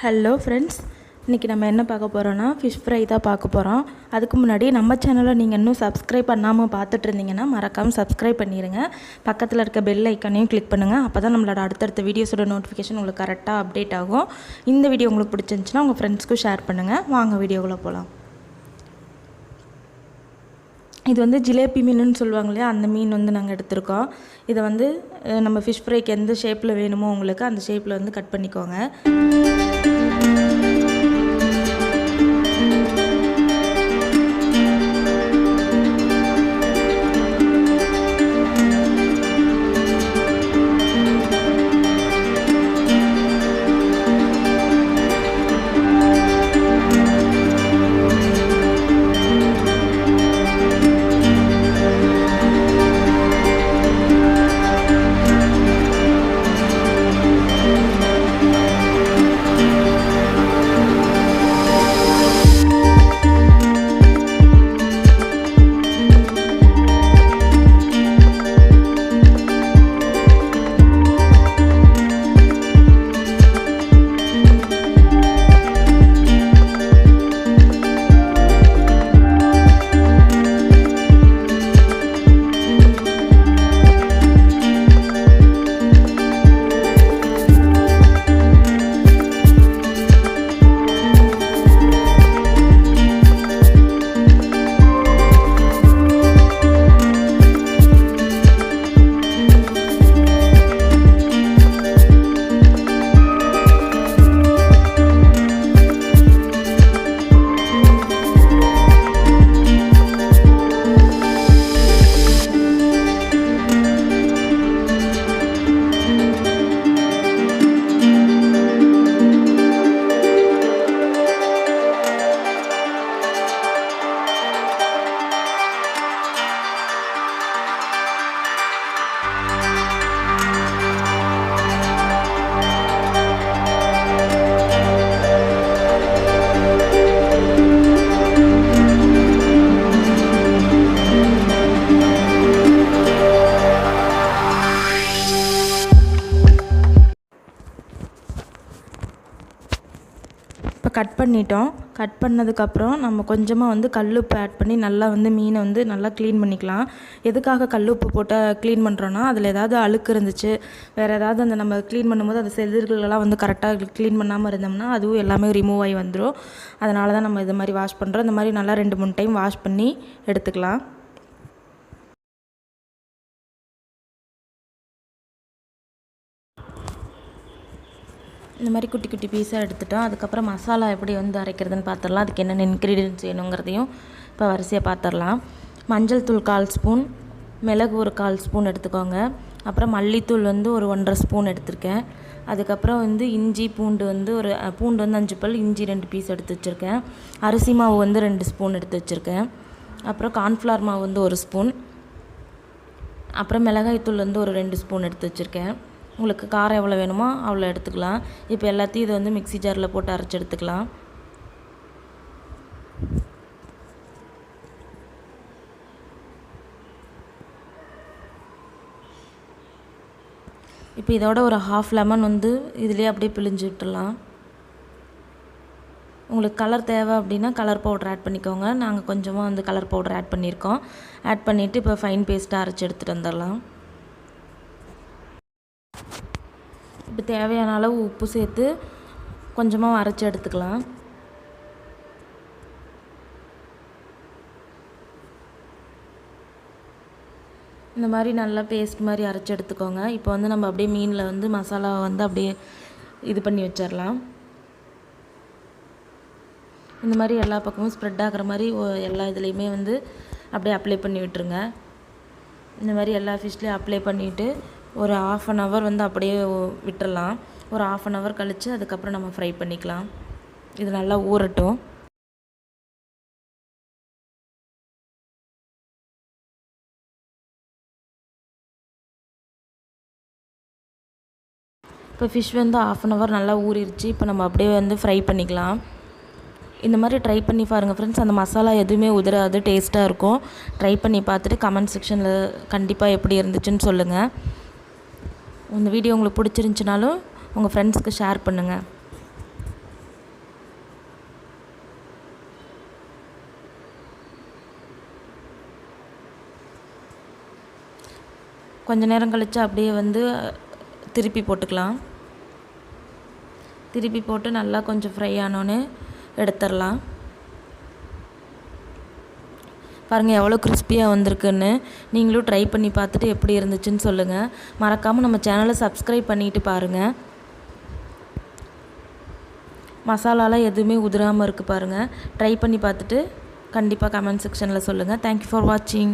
Hello friends, இன்றைக்கி நம்ம என்ன பார்க்க போகிறோன்னா ஃபிஷ் ஃப்ரை தான் பார்க்க போகிறோம். அதுக்கு முன்னாடி நம்ம சேனலை நீங்கள் இன்னும் சப்ஸ்கிரைப் பண்ணாமல் பார்த்துட்டு இருந்தீங்கன்னா மறக்காமல் சப்ஸ்கிரைப் பண்ணிடுங்க. பக்கத்தில் இருக்க பெல் ஐக்கானையும் கிளிக் பண்ணுங்கள். அப்போ தான் நம்மளோட அடுத்தடுத்த வீடியோஸோட நோட்டிஃபிகேஷன் உங்களுக்கு கரெக்டாக அப்டேட் ஆகும். இந்த வீடியோ உங்களுக்கு பிடிச்சிருந்துச்சுன்னா உங்கள் ஃப்ரெண்ட்ஸ்க்கும் ஷேர் பண்ணுங்கள். வாங்க வீடியோக்குள்ளே போகலாம். இது வந்து ஜிலேபி மீனுன்னு சொல்லுவாங்க இல்லையா, அந்த மீன் வந்து நாங்கள் எடுத்திருக்கோம். இதை வந்து நம்ம ஃபிஷ் ஃப்ரைக்கு எந்த ஷேப்பில் வேணுமோ உங்களுக்கு அந்த ஷேப்பில் வந்து கட் பண்ணிக்கோங்க. இப்போ கட் பண்ணிட்டோம். கட் பண்ணதுக்கப்புறம் நம்ம கொஞ்சமாக வந்து கல்லுப்பு ஆட் பண்ணி நல்லா வந்து மீனை வந்து நல்லா க்ளீன் பண்ணிக்கலாம். எதுக்காக கல்லுப்பு போட்டு க்ளீன் பண்ணுறோன்னா, அதில் ஏதாவது அழுக்கு இருந்துச்சு, வேறு ஏதாவது அந்த நம்ம க்ளீன் பண்ணும்போது அந்த செதில்களெல்லாம் வந்து கரெக்டாக க்ளீன் பண்ணாமல் இருந்தோம்னா அதுவும் எல்லாமே ரிமூவ் ஆகி வந்துடும். அதனால தான் நம்ம இது மாதிரி வாஷ் பண்ணுறோம். இந்த மாதிரி நல்லா 2-3 டைம் வாஷ் பண்ணி எடுத்துக்கலாம். இந்த மாதிரி குட்டி குட்டி பீஸாக எடுத்துட்டோம். அதுக்கப்புறம் மசாலா எப்படி வந்து அரைக்கிறதுன்னு பார்த்துடலாம். அதுக்கு என்னென்ன இன்க்ரீடியன்ட்ஸ் வேணுங்கிறதையும் இப்போ வரிசையாக பார்த்துடலாம். மஞ்சள் தூள் 1/4 ஸ்பூன், மிளகு ஒரு 1/4 ஸ்பூன் எடுத்துக்கோங்க. அப்புறம் மல்லித்தூள் வந்து ஒரு 1.5 ஸ்பூன் எடுத்திருக்கேன். அதுக்கப்புறம் வந்து இஞ்சி பூண்டு வந்து பூண்டு வந்து 5 பல், இஞ்சி 2 பீஸ் எடுத்து வச்சுருக்கேன். அரிசி மாவு வந்து 2 ஸ்பூன் எடுத்து வச்சுருக்கேன். அப்புறம் கார்ன்ஃப்ளவர் மாவு வந்து 1 ஸ்பூன். அப்புறம் மிளகாய்த்தூள் வந்து ஒரு 2 ஸ்பூன் எடுத்து வச்சுருக்கேன். உங்களுக்கு காரம் எவ்வளோ வேணுமோ அவ்வளோ எடுத்துக்கலாம். இப்போ எல்லாத்தையும் இதை வந்து மிக்ஸி ஜாரில் போட்டு அரைச்சி எடுத்துக்கலாம். இப்போ இதோட ஒரு 1/2 லெமன் வந்து இதிலே அப்படியே பிழிஞ்சு விட்டுடலாம். உங்களுக்கு கலர் தேவை அப்படின்னா கலர் பவுடர் ஆட் பண்ணிக்கோங்க. நாங்கள் கொஞ்சமாக வந்து கலர் பவுடர் ஆட் பண்ணியிருக்கோம். ஆட் பண்ணிவிட்டு இப்போ ஃபைன் பேஸ்ட்டாக அரைச்சி எடுத்துகிட்டு வந்துடலாம். இப்போ தேவையான அளவு உப்பு சேர்த்து கொஞ்சமாக அரைச்சி எடுத்துக்கலாம். இந்த மாதிரி நல்லா பேஸ்ட் மாதிரி அரைச்சி எடுத்துக்கோங்க. இப்போ வந்து நம்ம அப்படியே மீனில் வந்து மசாலாவை வந்து அப்படியே இது பண்ணி வச்சிடலாம். இந்த மாதிரி எல்லா பக்கமும் ஸ்ப்ரெட் ஆகிற மாதிரி எல்லா இதுலேயுமே வந்து அப்படியே அப்ளை பண்ணி விட்டுருங்க. இந்த மாதிரி எல்லா ஃபிஷ்லேயும் அப்ளை பண்ணிவிட்டு ஒரு 1/2 hour வந்து அப்படியே விட்டுடலாம். ஒரு 1/2 hour கழித்து அதுக்கப்புறம் நம்ம ஃப்ரை பண்ணிக்கலாம். இது நல்லா ஊறட்டும். இப்போ ஃபிஷ் வந்து 1/2 hour நல்லா ஊறிடுச்சு. இப்போ நம்ம அப்படியே வந்து ஃப்ரை பண்ணிக்கலாம். இந்த மாதிரி ட்ரை பண்ணி பாருங்கள் ஃப்ரெண்ட்ஸ். அந்த மசாலா எதுவுமே உதிராது, டேஸ்ட்டாக இருக்கும். ட்ரை பண்ணி பார்த்துட்டு கமெண்ட் செக்ஷனில் கண்டிப்பாக எப்படி இருந்துச்சுன்னு சொல்லுங்கள். இந்த வீடியோ உங்களுக்கு பிடிச்சிருந்துச்சினாலும் உங்கள் ஃப்ரெண்ட்ஸ்க்கு ஷேர் பண்ணுங்கள். கொஞ்ச நேரம் கழித்து அப்படியே வந்து திருப்பி போட்டுக்கலாம். திருப்பி போட்டு நல்லா கொஞ்சம் ஃப்ரை ஆனோன்னு எடுத்துடலாம். பாருங்கள் எவ்வளோ கிறிஸ்பியாக வந்திருக்குன்னு. நீங்களும் ட்ரை பண்ணி பார்த்துட்டு எப்படி இருந்துச்சுன்னு சொல்லுங்கள். மறக்காமல் நம்ம சேனலை சப்ஸ்கிரைப் பண்ணிவிட்டு பாருங்கள். மசாலாலாம் எதுவுமே உதிராமல் இருக்குது பாருங்கள். ட்ரை பண்ணி பார்த்துட்டு கண்டிப்பாக கமெண்ட் செக்ஷனில் சொல்லுங்கள். தேங்க்யூ ஃபார் வாட்சிங்.